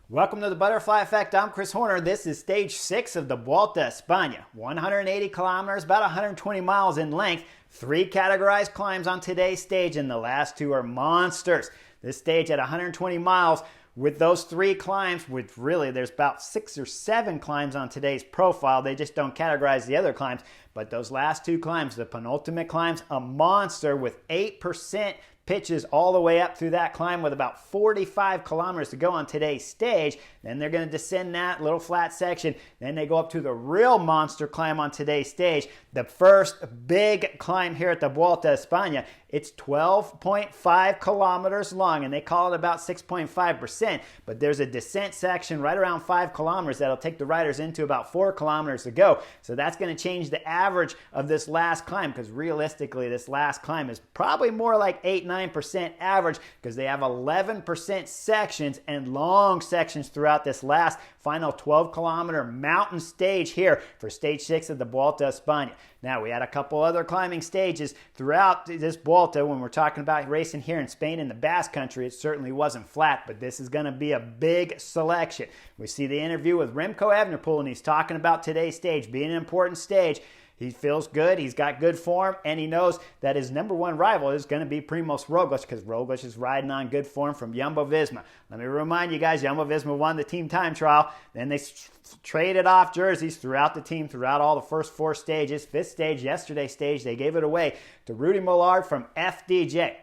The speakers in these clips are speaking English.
Welcome to the Butterfly Effect. I'm Chris Horner. This is stage 6 of the Vuelta, España. 180 kilometers, about 120 miles in length. 3 categorized climbs on today's stage, and the last 2 are monsters. This stage at 120 miles, with those 3 climbs, there's about 6 or 7 climbs on today's profile. They just don't categorize the other climbs. But those last 2 climbs, the penultimate climbs, a monster with 8% pitches all the way up through that climb with about 45 kilometers to go on today's stage. Then they're going to descend that little flat section. Then they go up to the real monster climb on today's stage. The first big climb here at the Vuelta España. It's 12.5 kilometers long, and they call it about 6.5%. But there's a descent section right around 5 kilometers that'll take the riders into about 4 kilometers to go. So that's going to change the average of this last climb, because realistically, this last climb is probably more like 8-9% average, because they have 11% sections and long sections throughout this last final 12-kilometer mountain stage here for stage 6 of the Vuelta España. Now, we had a couple other climbing stages throughout this Vuelta. When we're talking about racing here in Spain in the Basque Country, it certainly wasn't flat, but this is going to be a big selection. We see the interview with Remco Evenepoel, and he's talking about today's stage being an important stage. He feels good, he's got good form, and he knows that his number 1 rival is going to be Primoz Roglic, because Roglic is riding on good form from Jumbo-Visma. Let me remind you guys, Jumbo-Visma won the team time trial. Then they traded off jerseys throughout the team, throughout all the first 4 stages. 5th stage, yesterday's stage, they gave it away to Rudy Mollard from FDJ.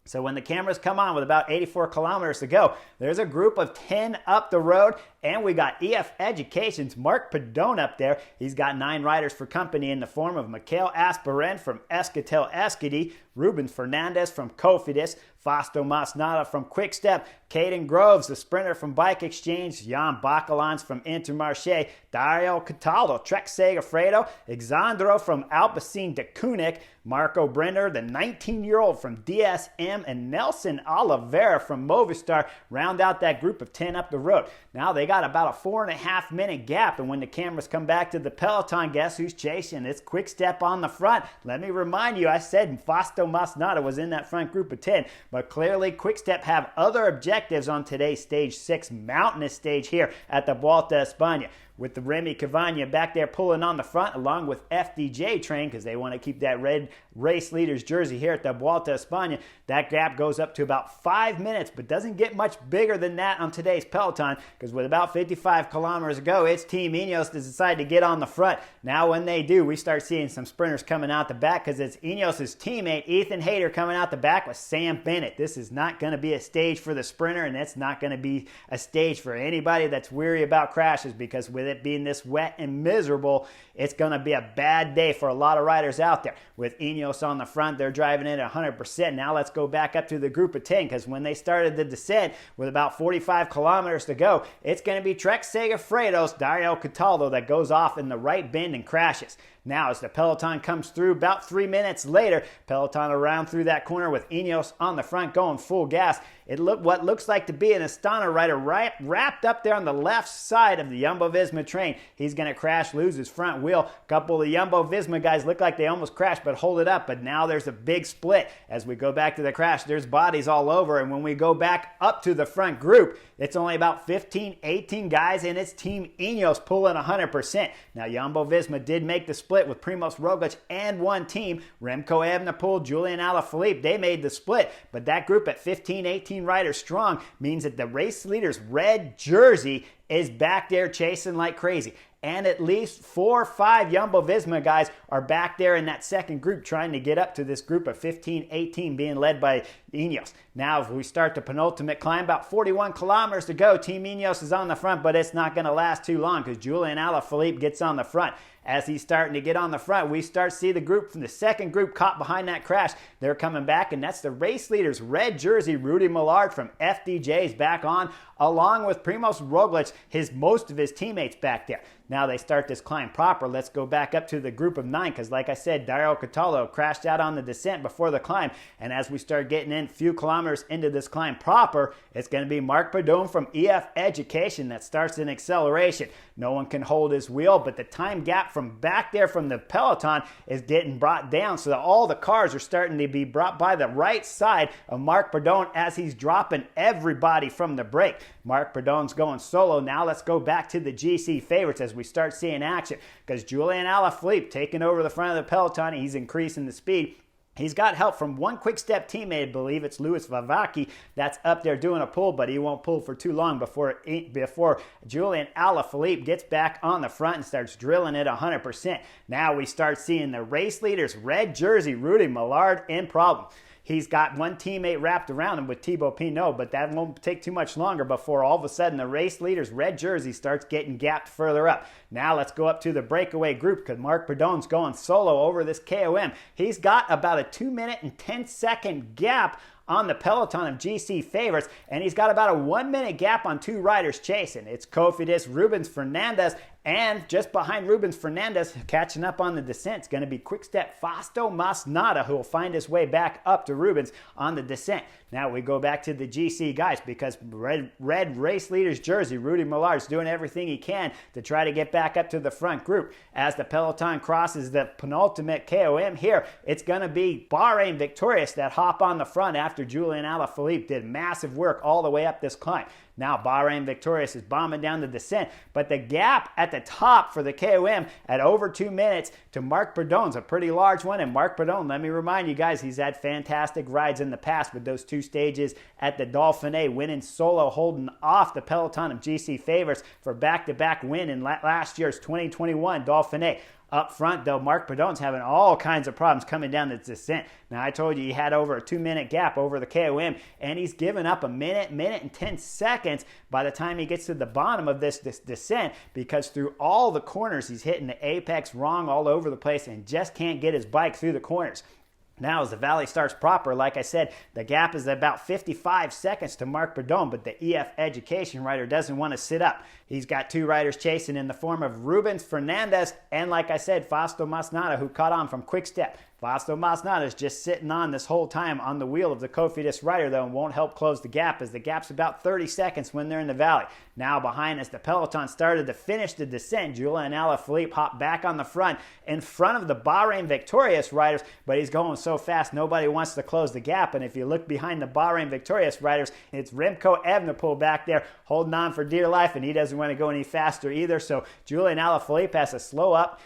So when the cameras come on with about 84 kilometers to go, there's a group of 10 up the road, and we got EF Education's Mark Pedone up there. He's got 9 riders for company in the form of Mikel Asparen from Euskaltel Euskadi, Ruben Fernandez from Cofidis, Fausto Masnada from Quickstep, Caden Groves, the sprinter from Bike Exchange, Jan Bacalans from Intermarché, Dario Cataldo, Trek Segafredo, Alexandro from Alpecin de Koenig, Marco Brenner, the 19-year-old from DSM, and Nelson Oliveira from Movistar round out that group of 10 up the road. Now they got about a 4.5 minute gap, and when the cameras come back to the peloton, guess who's chasing? It's Quickstep on the front. Let me remind you, I said Fausto Masnada was in that front group of 10, but clearly Quickstep have other objectives on today's stage 6 mountainous stage here at the Vuelta España, with the Remy Cavagna back there pulling on the front along with FDJ train, because they want to keep that red race leader's jersey here at the Vuelta España. That gap goes up to about 5 minutes, but doesn't get much bigger than that on today's peloton, because with about 55 kilometers to go, it's Team Ineos to decide to get on the front. Now when they do, we start seeing some sprinters coming out the back, because it's Ineos' teammate Ethan Hayter coming out the back with Sam Bennett. This is not going to be a stage for the sprinter, and it's not going to be a stage for anybody that's weary about crashes, because with it being this wet and miserable, it's going to be a bad day for a lot of riders out there. With Ineos on the front, they're driving in at 100%. Now let's go back up to the group of 10, because when they started the descent with about 45 kilometers to go, it's going to be Trek Segafredo's Dario Cataldo that goes off in the right bend and crashes. Now, as the peloton comes through about 3 minutes later, peloton around through that corner with Ineos on the front going full gas. What looks like to be an Astana rider wrapped up there on the left side of the Jumbo-Visma train. He's going to crash, lose his front wheel. A couple of the Jumbo-Visma guys look like they almost crashed, but hold it up. But now there's a big split. As we go back to the crash, there's bodies all over. And when we go back up to the front group, it's only about 15, 18 guys, and it's Team Ineos pulling 100%. Now, Jumbo-Visma did make the split with Primoz Roglic and one team, Remco Evenepoel, Julian Alaphilippe. They made the split, but that group at 15, 18 riders strong means that the race leader's red jersey is back there chasing like crazy. And at least 4 or 5 Jumbo-Visma guys are back there in that second group trying to get up to this group of 15, 18 being led by Ineos. Now, if we start the penultimate climb, about 41 kilometers to go, Team Ineos is on the front, but it's not going to last too long, because Julian Alaphilippe gets on the front. As he's starting to get on the front, we start to see the group from the second group caught behind that crash. They're coming back, and that's the race leader's red jersey, Rudy Mollard from FDJ's back on, along with Primoz Roglic, most of his teammates back there. Now they start this climb proper. Let's go back up to the group of 9 because, like I said, Dario Cataldo crashed out on the descent before the climb. And as we start getting in a few kilometers into this climb proper, it's going to be Marc Padon from EF Education that starts an acceleration. No one can hold his wheel, but the time gap from back there from the peloton is getting brought down so that all the cars are starting to be brought by the right side of Marc Padon as he's dropping everybody from the break. Marc Padon's going solo. Now let's go back to the GC favorites as we start seeing action because Julian Alaphilippe taking over the front of the peloton. He's increasing the speed. He's got help from one quick step teammate, I believe it's Louis Vavaki, that's up there doing a pull, but he won't pull for too long before Julian Alaphilippe gets back on the front and starts drilling it 100%. Now we start seeing the race leaders, red jersey, Rudy Millard in problem. He's got one teammate wrapped around him with Thibaut Pinot, but that won't take too much longer before all of a sudden the race leader's red jersey starts getting gapped further up. Now let's go up to the breakaway group because Marc Padon's going solo over this KOM. He's got about a 2 minute and 10-second gap on the peloton of GC favorites, and he's got about a 1 minute gap on 2 riders chasing. It's Cofidis, Rubens Fernandez, and just behind Rubens Fernandez, catching up on the descent, is going to be Quick-Step Fausto Masnada, who will find his way back up to Rubens on the descent. Now we go back to the GC guys because red race leader's jersey, Rudy Millard's doing everything he can to try to get back up to the front group. As the peloton crosses the penultimate KOM here, it's going to be Bahrain Victorious that hop on the front after Julian Alaphilippe did massive work all the way up this climb. Now Bahrain Victorious is bombing down the descent, but the gap at the top for the KOM at over 2 minutes to Marc Padon's a pretty large one. And Marc Padon, let me remind you guys, he's had fantastic rides in the past with those 2 stages at the Dauphiné, winning solo, holding off the peloton of GC favorites for back-to-back win in last year's 2021 Dauphiné. Up front, though, Marc Padon's having all kinds of problems coming down the descent. Now, I told you he had over a 2 minute gap over the KOM, and he's given up a minute and 10 seconds by the time he gets to the bottom of this descent because through all the corners, he's hitting the apex wrong all over the place and just can't get his bike through the corners. Now, as the valley starts proper, like I said, the gap is about 55 seconds to Marc Padon, but the EF Education rider doesn't want to sit up. He's got 2 riders chasing in the form of Rubens Fernandez and, like I said, Fausto Masnada, who caught on from Quick Step. Fausto Masnada is just sitting on this whole time on the wheel of the Cofidis rider, though, and won't help close the gap as the gap's about 30 seconds when they're in the valley. Now behind, as the peloton started to finish the descent, Julian Alaphilippe hopped back on the front in front of the Bahrain Victorious riders, but he's going so fast nobody wants to close the gap. And if you look behind the Bahrain Victorious riders, it's Remco Evenepoel back there holding on for dear life, and he doesn't want to go any faster either. So Julian Alaphilippe has to slow up,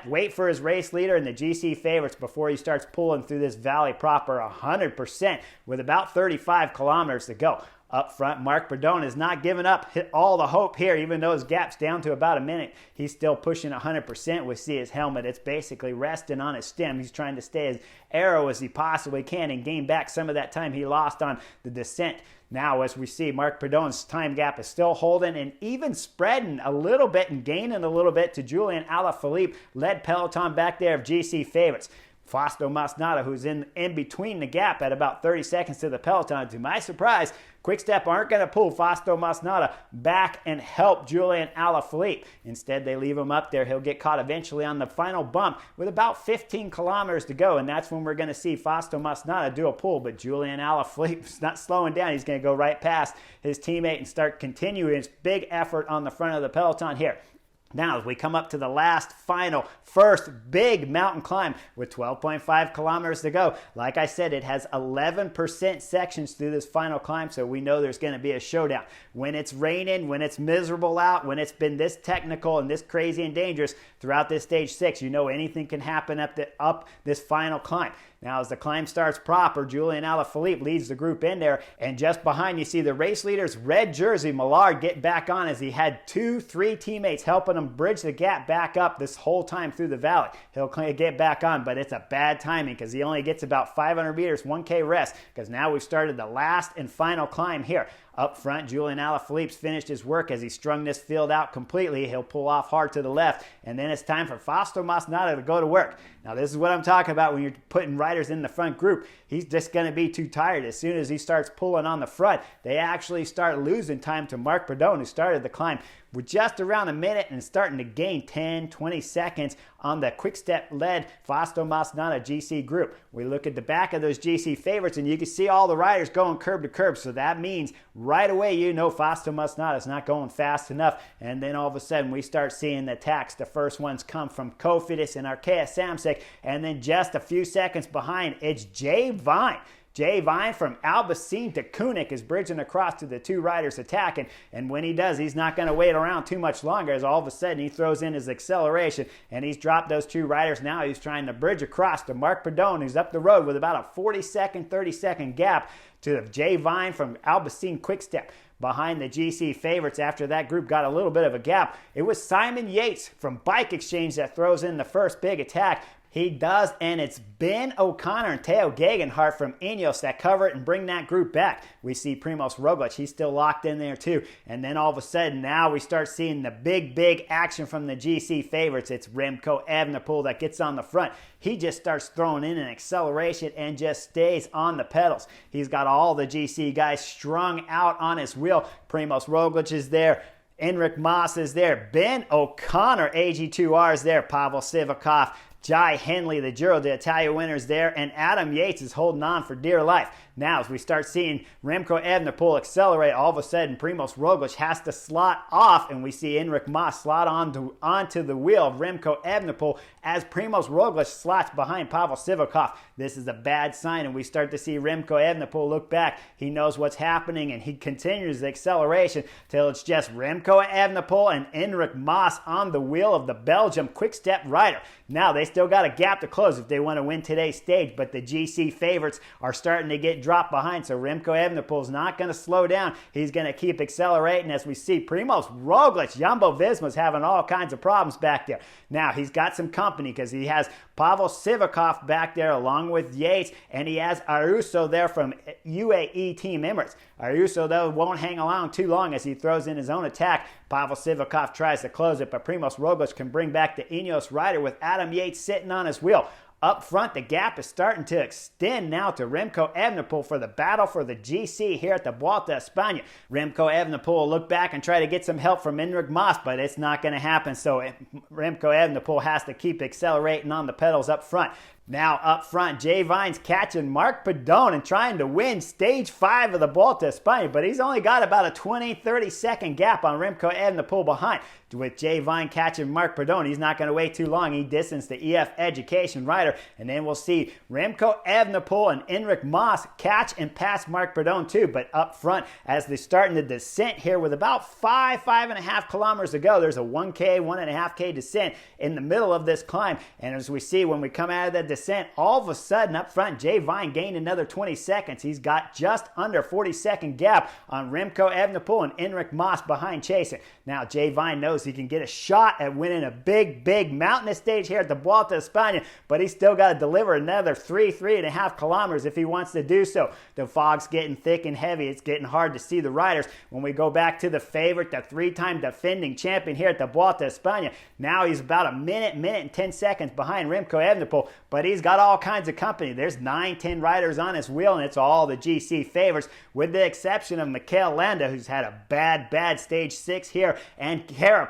wait for his race leader and the GC favorites before he starts pulling through this valley proper 100% with about 35 kilometers to go. Up front, Marc Padon is not giving up all the hope here, even though his gap's down to about a minute. He's still pushing 100%. We see his helmet. It's basically resting on his stem. He's trying to stay as aero as he possibly can and gain back some of that time he lost on the descent. Now, as we see, Marc Padon's time gap is still holding and even spreading a little bit and gaining a little bit to Julian Alaphilippe, led peloton back there of GC favorites. Fausto Masnada, who's in between the gap at about 30 seconds to the peloton. To my surprise, Quick-Step aren't going to pull Fausto Masnada back and help Julian Alaphilippe. Instead, they leave him up there. He'll get caught eventually on the final bump with about 15 kilometers to go, and that's when we're going to see Fausto Masnada do a pull. But Julian Alaphilippe's not slowing down. He's going to go right past his teammate and start continuing his big effort on the front of the peloton here. Now, as we come up to the last, final, first big mountain climb with 12.5 kilometers to go. Like I said, it has 11% sections through this final climb, so we know there's going to be a showdown. When it's raining, when it's miserable out, when it's been this technical and this crazy and dangerous throughout this stage 6, you know anything can happen up this final climb. Now, as the climb starts proper, Julian Alaphilippe leads the group in there, and just behind you see the race leader's red jersey, Millard, get back on as he had 2-3 teammates helping him bridge the gap back up this whole time through the valley. He'll get back on, but it's a bad timing because he only gets about 500 meters, 1K rest, because now we've started the last and final climb here. Up front, Julian Alaphilippe's finished his work as he strung this field out completely. He'll pull off hard to the left, and then it's time for Fausto Masnada to go to work. Now, this is what I'm talking about when you're putting riders in the front group. He's just going to be too tired. As soon as he starts pulling on the front, they actually start losing time to Marc Padon, who started the climb We're just around a minute and starting to gain 10, 20 seconds on the quick-step-led Fausto Masnada GC group. We look at the back of those GC favorites, and you can see all the riders going curb to curb. So that means right away you know Fausto Masnada is not going fast enough. And then all of a sudden we start seeing the attacks. The first ones come from Cofidis and Arkea Samsic, and then just a few seconds behind, it's Jay Vine. Jay Vine from Albacete to Kunik is bridging across to the two riders attacking, and when he does, he's not going to wait around too much longer, as all of a sudden he throws in his acceleration, and he's dropped those two riders. Now he's trying to bridge across to Mark Perdone, who's up the road with about a 40-second, 30-second gap to Jay Vine from Albacete Quickstep. Behind the GC favorites, after that group got a little bit of a gap, it was Simon Yates from Bike Exchange that throws in the first big attack. He does, and it's Ben O'Connor and Teo Gegenhardt from Ineos that cover it and bring that group back. We see Primoz Roglic, he's still locked in there too. And then all of a sudden, now we start seeing the big action from the GC favorites. It's Remco Evenepoel that gets on the front. He just starts throwing in an acceleration and just stays on the pedals. He's got all the GC guys strung out on his wheel. Primoz Roglic is there. Enric Mas is there. Ben O'Connor, AG2R, is there. Pavel Sivakov, Jai Hindley, the Giro d'Italia winner, is there, and Adam Yates is holding on for dear life. Now, as we start seeing Remco Evenepoel accelerate, all of a sudden Primoz Roglic has to slot off, and we see Enric Mas slot onto the wheel of Remco Evenepoel as Primoz Roglic slots behind Pavel Sivakov. This is a bad sign, and we start to see Remco Evenepoel look back. He knows what's happening, and he continues the acceleration till it's just Remco Evenepoel and Enric Mas on the wheel of the Belgium Quick-Step rider. Now, they still got a gap to close if they want to win today's stage, but the GC favorites are starting to get dropped behind, so Remco Evenepoel is not going to slow down. He's going to keep accelerating as we see Primoz Roglic, Jumbo-Visma's having all kinds of problems back there. Now, he's got some company because he has Pavel Sivakov back there along with Yates, and he has Ayuso there from UAE Team Emirates. Ayuso, though, won't hang along too long as he throws in his own attack. Pavel Sivakov tries to close it, but Primoz Roglic can bring back the Ineos rider with Adam Yates sitting on his wheel. Up front, the gap is starting to extend now to Remco Evenepoel for the battle for the GC here at the Vuelta a España. Remco Evenepoel will look back and try to get some help from Enric Mas, but it's not going to happen, so Remco Evenepoel has to keep accelerating on the pedals up front. Now up front, Jay Vine's catching Mark Perdone and trying to win stage 5 of the Vuelta a España, but he's only got about a 20-30 second gap on Remco Evenepoel behind. With Jay Vine catching Mark Perdone, he's not going to wait too long. He distanced the EF Education rider, and then we'll see Remco Evenepoel and Enric Mas catch and pass Mark Perdone too. But up front, as they're starting the descent here with about 5.5 kilometers to go, there's a 1K, 1.5K descent in the middle of this climb. And as we see when we come out of the descent, all of a sudden up front, Jay Vine gained another 20 seconds. He's got just under 40-second gap on Remco Evenepoel and Enric Mas behind chasing. Now Jay Vine knows he can get a shot at winning a big mountainous stage here at the Vuelta a España, but he's still got to deliver another 3.5 kilometers if he wants to do so. The fog's getting thick and heavy. It's getting hard to see the riders. When we go back to the favorite, the 3-time defending champion here at the Vuelta a España, now he's about a minute and 10 seconds behind Remco Evenepoel, but he's got all kinds of company. There's 9-10 riders on his wheel, and it's all the GC favorites, with the exception of Mikel Landa, who's had a bad stage 6 here, and Carapaz.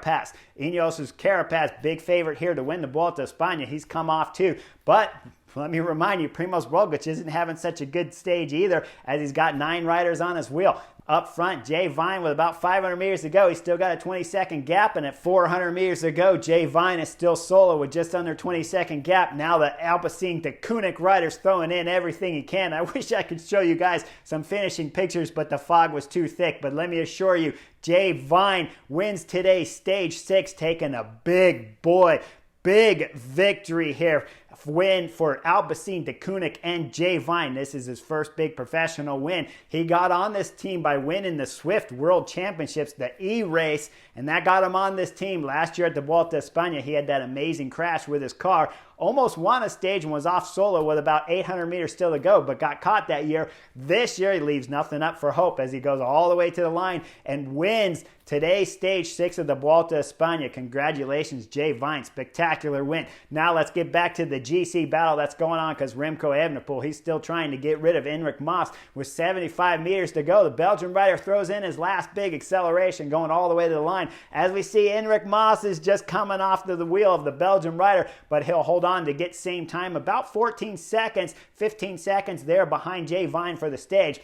Ineos' Carapaz, big favorite here to win the Vuelta a España. He's come off too, but let me remind you, Primoz Roglic isn't having such a good stage either, as he's got 9 riders on his wheel. Up front, Jay Vine with about 500 meters to go. He's still got a 20-second gap, and at 400 meters to go, Jay Vine is still solo with just under 20-second gap. Now the Alpecin to Kunik rider's throwing in everything he can. I wish I could show you guys some finishing pictures, but the fog was too thick. But let me assure you, Jay Vine wins today's stage 6, taking a big victory here. Win for Alpecin de Kunik and Jay Vine. This is his first big professional win. He got on this team by winning the Swift World Championships, the E-Race, and that got him on this team. Last year at the Vuelta a España, he had that amazing crash with his car. almost won a stage and was off solo with about 800 meters still to go, but got caught that year. This year, he leaves nothing up for hope as he goes all the way to the line and wins today's stage 6 of the Vuelta a España. Congratulations, Jay Vine. Spectacular win. Now let's get back to the GC battle that's going on because Remco Evenepoel, he's still trying to get rid of Enric Mas with 75 meters to go. The Belgian rider throws in his last big acceleration going all the way to the line. As we see, Enric Mas is just coming off the wheel of the Belgian rider, but he'll hold on to get same time, about 14 seconds, 15 seconds there behind Jay Vine for the stage.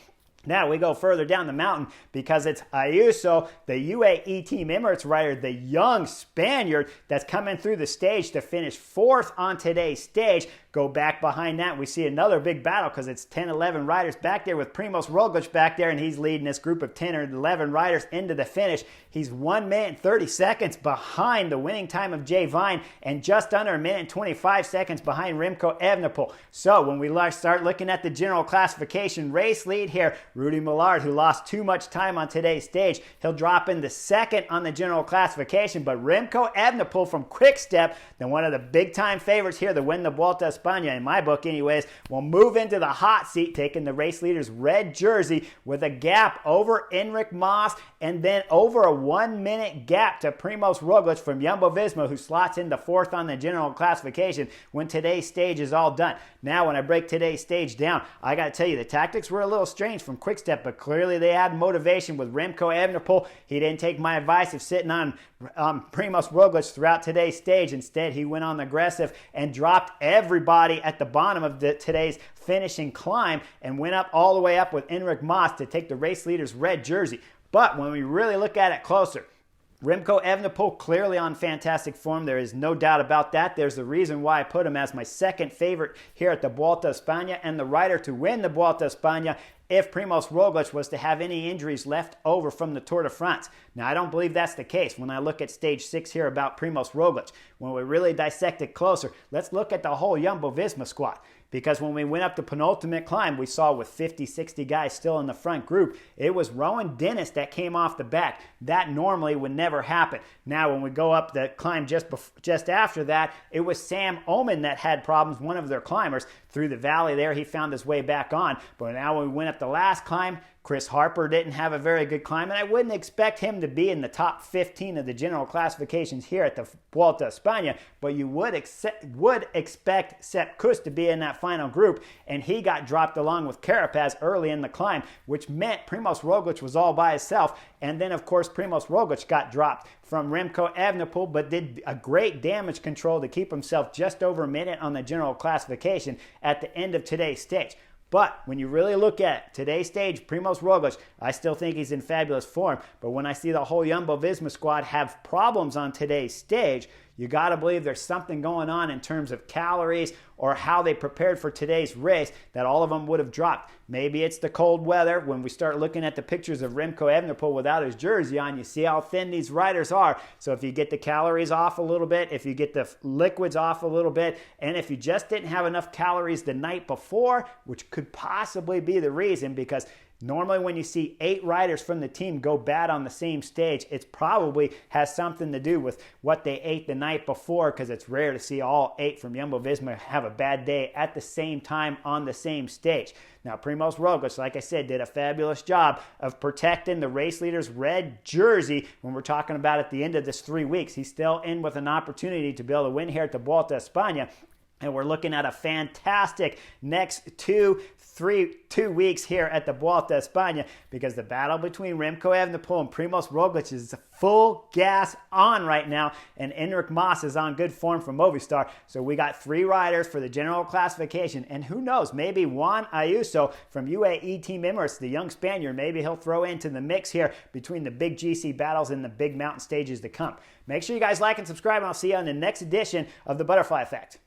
Now we go further down the mountain because it's Ayuso, the UAE Team Emirates rider, the young Spaniard that's coming through the stage to finish 4th on today's stage. Go back behind that. We see another big battle because it's 10, 11 riders back there with Primoz Roglic back there, and he's leading this group of 10 or 11 riders into the finish. He's 1 minute and 30 seconds behind the winning time of Jay Vine and just under 1 minute and 25 seconds behind Remco Evenepoel. So when we start looking at the general classification race lead here, Rudy Millard, who lost too much time on today's stage, he'll drop into 2nd on the general classification, but Remco Evenepoel from Quick-Step, then one of the big-time favorites here to win the Vuelta a España, in my book anyways, will move into the hot seat, taking the race leader's red jersey with a gap over Enric Mas and then over a 1 minute gap to Primoz Roglic from Jumbo-Visma, who slots into 4th on the general classification when today's stage is all done. Now, when I break today's stage down, I got to tell you, the tactics were a little strange from Quick-Step, but clearly they had motivation with Remco Evenepoel. He didn't take my advice of sitting on Primoz Roglic throughout today's stage. Instead, he went on the aggressive and dropped everybody at the bottom of today's finishing climb and went up all the way up with Enric Mas to take the race leader's red jersey. But when we really look at it closer, Remco Evenepoel clearly on fantastic form. There is no doubt about that. There's the reason why I put him as my 2nd favorite here at the Vuelta a España and the rider to win the Vuelta a España if Primoz Roglic was to have any injuries left over from the Tour de France. Now, I don't believe that's the case when I look at stage 6 here about Primoz Roglic. When we really dissect it closer, let's look at the whole Jumbo-Visma squad. Because when we went up the penultimate climb, we saw with 50, 60 guys still in the front group, it was Rowan Dennis that came off the back. That normally would never happen. Now, when we go up the climb just after that, it was Sam Omen that had problems, one of their climbers. Through the valley there, he found his way back on. But now when we went up the last climb, Chris Harper didn't have a very good climb, and I wouldn't expect him to be in the top 15 of the general classifications here at the Vuelta a España, but you would expect Sepp Kuss to be in that final group, and he got dropped along with Carapaz early in the climb, which meant Primoz Roglic was all by himself, and then, of course, Primoz Roglic got dropped from Remco Evenepoel, but did a great damage control to keep himself just over a minute on the general classification at the end of today's stage. But when you really look at today's stage, Primoz Roglic, I still think he's in fabulous form. But when I see the whole Jumbo-Visma squad have problems on today's stage, you got to believe there's something going on in terms of calories or how they prepared for today's race that all of them would have dropped. Maybe it's the cold weather. When we start looking at the pictures of Remco Evenepoel without his jersey on, you see how thin these riders are. So if you get the calories off a little bit, if you get the liquids off a little bit, and if you just didn't have enough calories the night before, which could possibly be the reason, because normally when you see 8 riders from the team go bad on the same stage, it probably has something to do with what they ate the night before, because it's rare to see all 8 from Jumbo-Visma have a bad day at the same time on the same stage. Now, Primoz Roglic, like I said, did a fabulous job of protecting the race leader's red jersey when we're talking about at the end of this 3 weeks. He's still in with an opportunity to be able to win here at the Vuelta a España. And we're looking at a fantastic next 2 weeks here at the Vuelta a España, because the battle between Remco Evenepoel and Primoz Roglic is full gas on right now, and Enric Mas is on good form from Movistar. So we got 3 riders for the general classification, and who knows, maybe Juan Ayuso from UAE Team Emirates, the young Spaniard, maybe he'll throw into the mix here between the big GC battles and the big mountain stages to come. Make sure you guys like and subscribe, and I'll see you on the next edition of The Butterfly Effect.